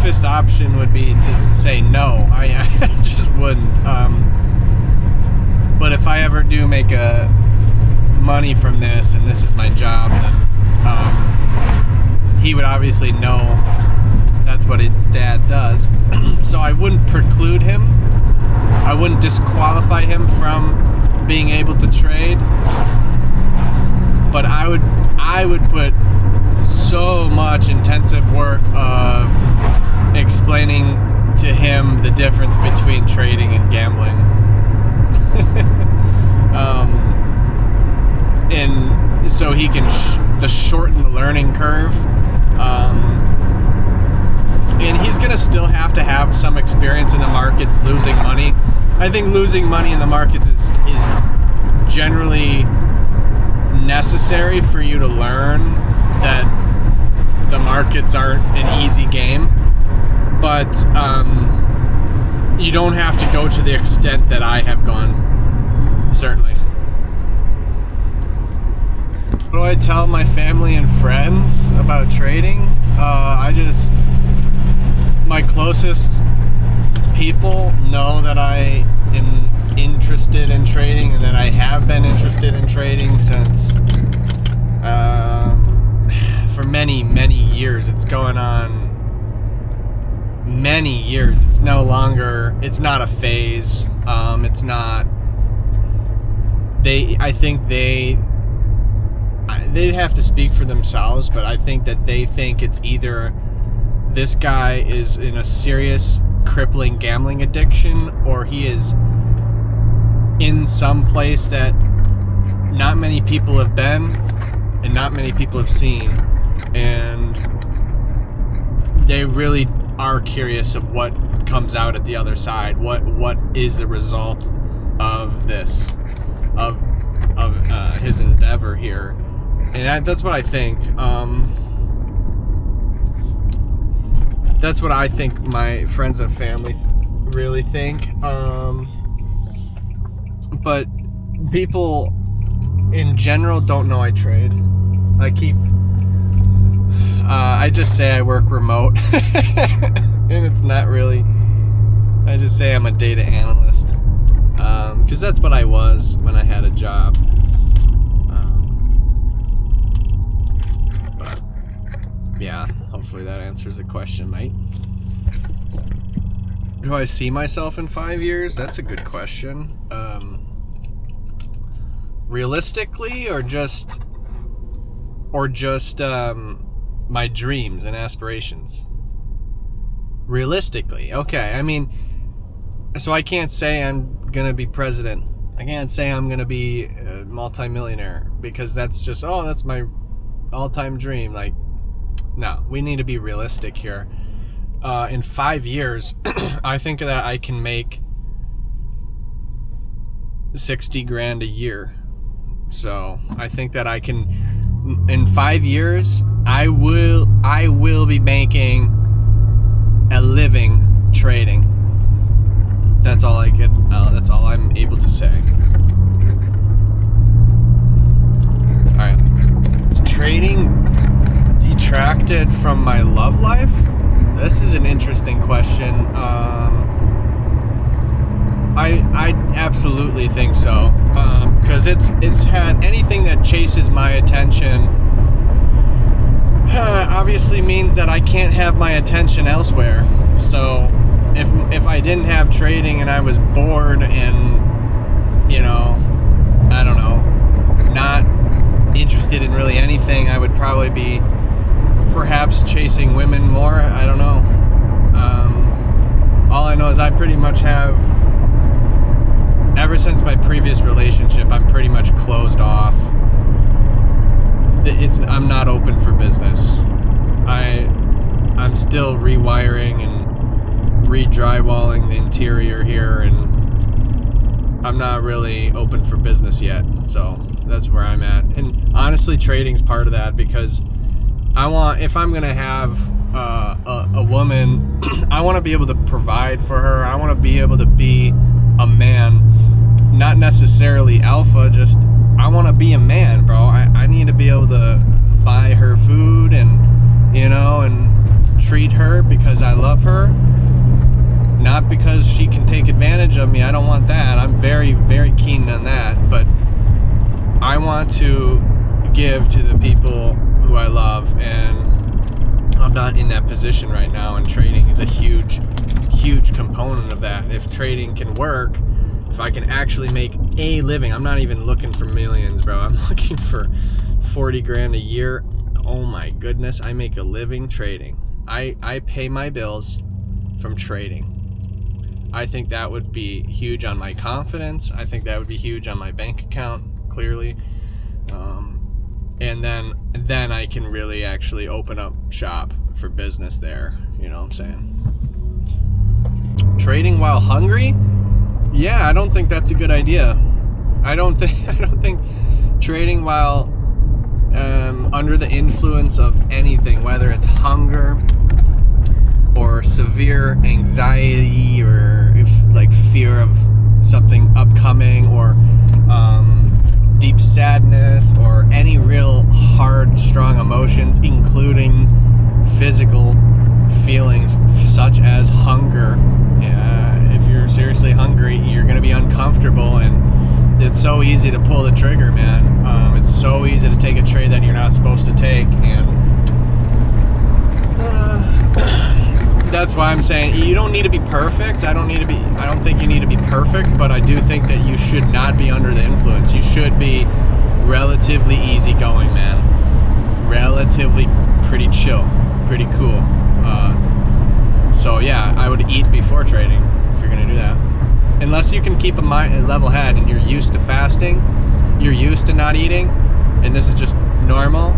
safest option would be to say no. I just wouldn't. But if I ever do make money from this and this is my job, then he would obviously know that's what his dad does. So I wouldn't preclude him. I wouldn't disqualify him from being able to trade. But I would put so much intensive work of explaining to him the difference between trading and gambling. And so he can shorten the learning curve. And he's going to still have to have some experience in the markets losing money. I think losing money in the markets is generally necessary for you to learn that the markets aren't an easy game. But you don't have to go to the extent that I have gone, certainly. What do I tell my family and friends about trading? My closest people know that I am interested in trading and that I have been interested in trading since for many, many years. It's going on many years. It's it's not a phase. It's not, I think they'd have to speak for themselves, but I think that they think it's either this guy is in a serious crippling gambling addiction, or he is in some place that not many people have been and not many people have seen, and they really are curious of what comes out at the other side. What is the result of this, of his endeavor here? And that's what I think. That's what I think my friends and family really think. But people in general don't know I trade. I just say I work remote. And it's not really. I just say I'm a data analyst. Because that's what I was when I had a job. But yeah, hopefully that answers the question, mate. Do I see myself in 5 years? That's a good question. Realistically, or just my dreams and aspirations? Realistically, okay. I mean, so I can't say I'm gonna be president. I can't say I'm gonna be a multimillionaire, because that's just, that's my all-time dream. Like, no, we need to be realistic here. In 5 years, I think that I can make $60,000 a year. So I think that I can, in 5 years, I will be making a living trading. That's all that's all I'm able to say. All right. Is trading detracted from my love life? This is an interesting question. I absolutely think so, because it's had anything that chases my attention obviously means that I can't have my attention elsewhere. So if I didn't have trading and I was bored and, I don't know, not interested in really anything, I would probably be perhaps chasing women more. I don't know. All I know is I pretty much have, ever since my previous relationship, I'm pretty much closed off. I'm not open for business. I'm still rewiring and re-drywalling the interior here, and I'm not really open for business yet. So that's where I'm at. And honestly, trading's part of that, because if I'm gonna have a woman, I want to be able to provide for her. I want to be able to be a man, not necessarily alpha, just I want to be a man, bro. I need to be able to buy her food and and treat her because I love her, not because she can take advantage of me. I don't want that. I'm very, very keen on that. But I want to give to the people who I love, and I'm not in that position right now, and trading is a huge, huge component of that. If trading can work, if I can actually make a living, I'm not even looking for millions, bro. I'm looking for 40 grand a year. Oh my goodness, I make a living trading. I pay my bills from trading. I think that would be huge on my confidence. I think that would be huge on my bank account, clearly. And then I can really actually open up shop for business there. You know what I'm saying? Trading while hungry? Yeah, I don't think that's a good idea. I don't think trading while under the influence of anything, whether it's hunger or severe anxiety or fear of something upcoming, or deep sadness, or any real hard, strong emotions, including physical feelings such as hunger. If you're seriously hungry, you're going to be uncomfortable, and it's so easy to pull the trigger, man. It's so easy to take a trade that you're not supposed to take, and that's why I'm saying you don't need to be perfect. I don't think you need to be perfect, but I do think that you should not be under the influence. You should be relatively easygoing, man. Relatively pretty chill, pretty cool. So yeah, I would eat before trading if you're gonna do that. Unless you can keep a level head and you're used to fasting, you're used to not eating, and this is just normal.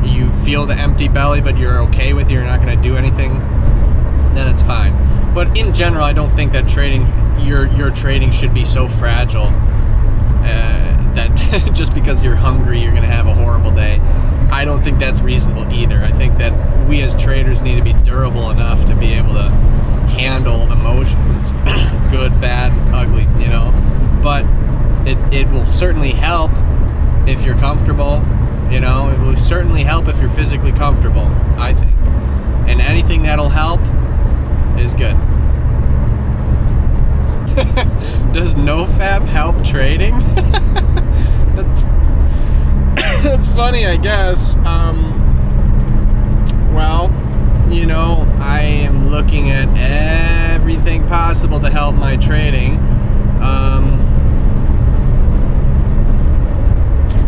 You feel the empty belly, but you're okay with it, you're not gonna do anything, then it's fine. But in general, I don't think that your trading should be so fragile that just because you're hungry, you're gonna have a horrible day. I don't think that's reasonable either. I think that we as traders need to be durable enough to be able to handle emotions, good, bad, ugly, you know. But it will certainly help if you're comfortable, you know. It will certainly help if you're physically comfortable, I think. And anything that'll help is good. Does NoFap help trading? That's funny, I guess. Well, you know, I am looking at everything possible to help my trading.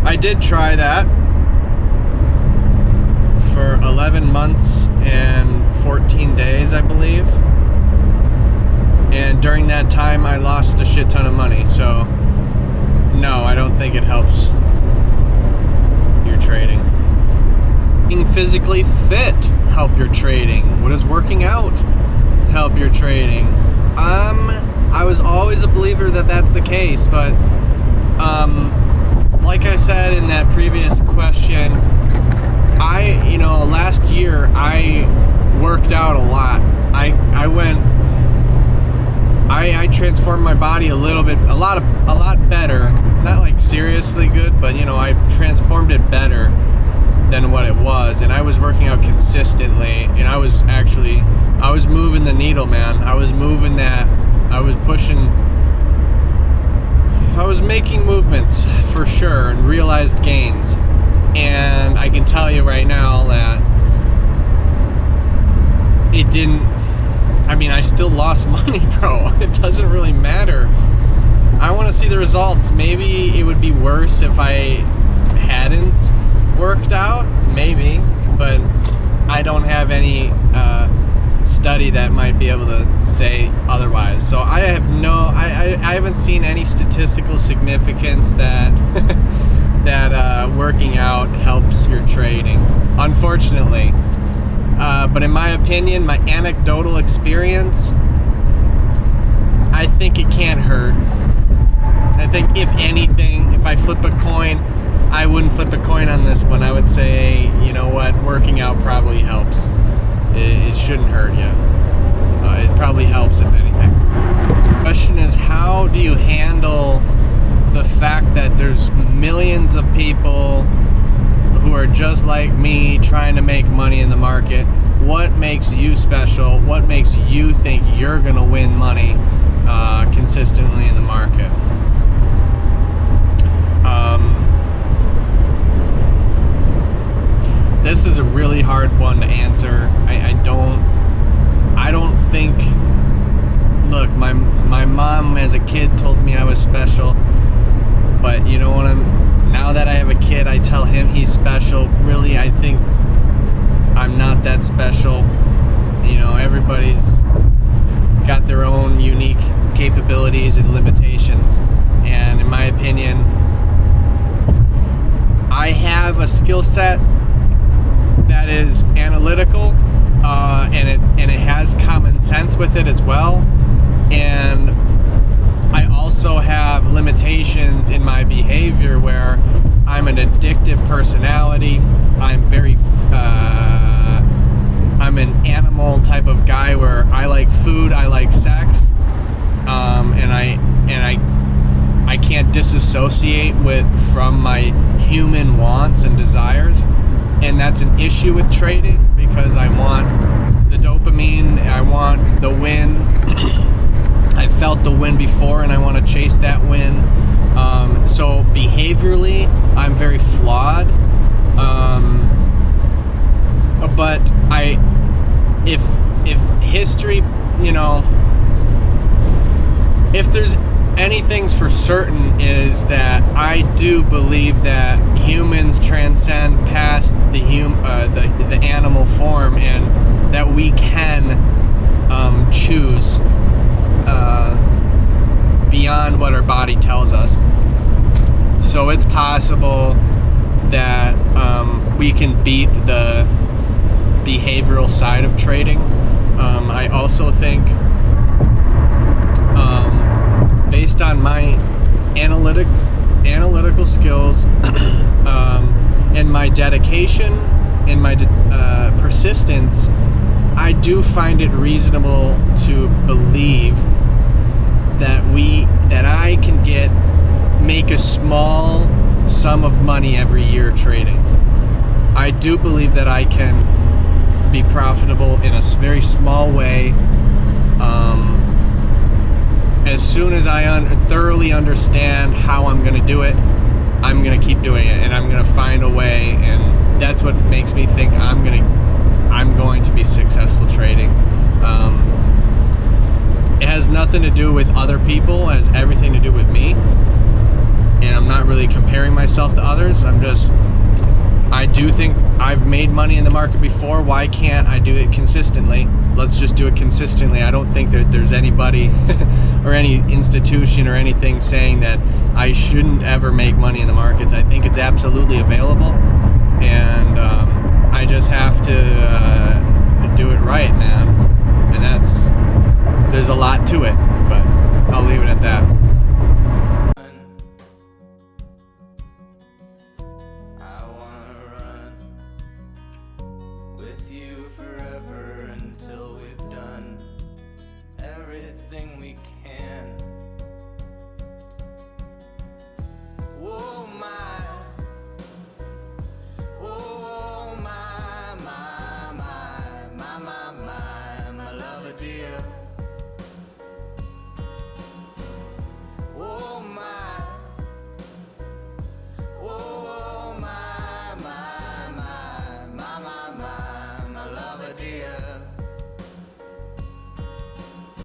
I did try that for 11 months and 14 days, I believe. And during that time, I lost a shit ton of money. So, no, I don't think it helps your trading. Being physically fit help your trading? What does working out help your trading? I was always a believer that that's the case, but like I said in that previous question, last year I worked out a lot. I transformed my body a lot better. Not like seriously good, but I transformed it better than what it was, and I was working out consistently, and I was moving the needle, man. I was moving that. I was pushing. I was making movements for sure and realized gains. And I can tell you right now that it didn't. I still lost money, bro. It doesn't really matter. I want to see the results. Maybe it would be worse if I hadn't worked out, maybe, but I don't have any study that might be able to say otherwise. So I haven't seen any statistical significance that that working out helps your trading, unfortunately. But in my opinion, my anecdotal experience, I think it can't hurt. I think if anything, if I flip a coin, I wouldn't flip a coin on this one. I would say, you know what, working out probably helps. It shouldn't hurt you. It probably helps, if anything. The question is, how do you handle the fact that there's millions of people who are just like me trying to make money in the market? what makes you special? What makes you think you're gonna win money consistently in the market? This is a really hard one to answer. I don't think. Look, my mom as a kid told me I was special, but you know what? Now that I have a kid, I tell him he's special. Really, I think I'm not that special. You know, everybody's got their own unique capabilities and limitations, and in my opinion, I have a skill set that is analytical, and it has common sense with it as well. And I also have limitations in my behavior where I'm an addictive personality. I'm an animal type of guy where I like food, I like sex, and I can't disassociate from my human wants and desires. And that's an issue with trading because I want the dopamine, I want the win. I felt the win before and I want to chase that win. So behaviorally, I'm very flawed. But if history, you know, if there's anything's for certain is that I do believe that humans transcend past the animal form, and that we can choose beyond what our body tells us. So it's possible that we can beat the behavioral side of trading. I also think based on my analytical skills and my dedication and my persistence, I do find it reasonable to believe that I can make a small sum of money every year trading. I do believe that I can be profitable in a very small way. As soon as I thoroughly understand how I'm going to do it, I'm going to keep doing it, and I'm going to find a way, and that's what makes me think I'm going to be successful trading. It has nothing to do with other people, it has everything to do with me, and I'm not really comparing myself to others. I do think I've made money in the market before. Why can't I do it consistently? Let's just do it consistently. I don't think that there's anybody or any institution or anything saying that I shouldn't ever make money in the markets. I think it's absolutely available, and I just have to do it right, man. And there's a lot to it, but I'll leave it at that.